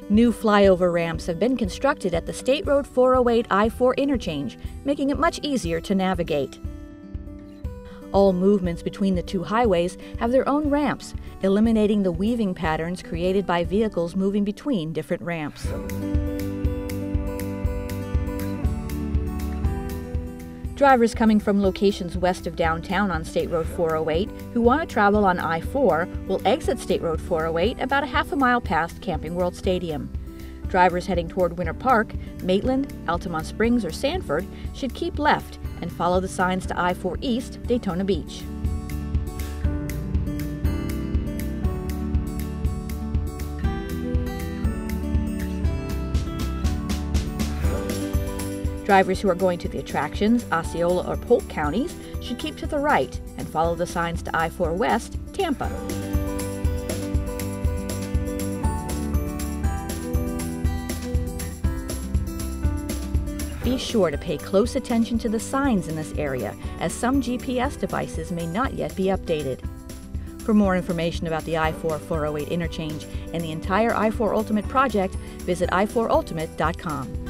New flyover ramps have been constructed at the State Road 408 I-4 interchange, making it much easier to navigate. All movements between the two highways have their own ramps, eliminating the weaving patterns created by vehicles moving between different ramps. Drivers coming from locations west of downtown on State Road 408 who want to travel on I-4 will exit State Road 408 about a half a mile past Camping World Stadium. Drivers heading toward Winter Park, Maitland, Altamont Springs, or Sanford should keep left and follow the signs to I-4 East, Daytona Beach. Drivers who are going to the attractions, Osceola or Polk counties should keep to the right and follow the signs to I-4 West, Tampa. Be sure to pay close attention to the signs in this area, as some GPS devices may not yet be updated. For more information about the I-4 408 interchange and the entire I-4 Ultimate project, visit i4ultimate.com.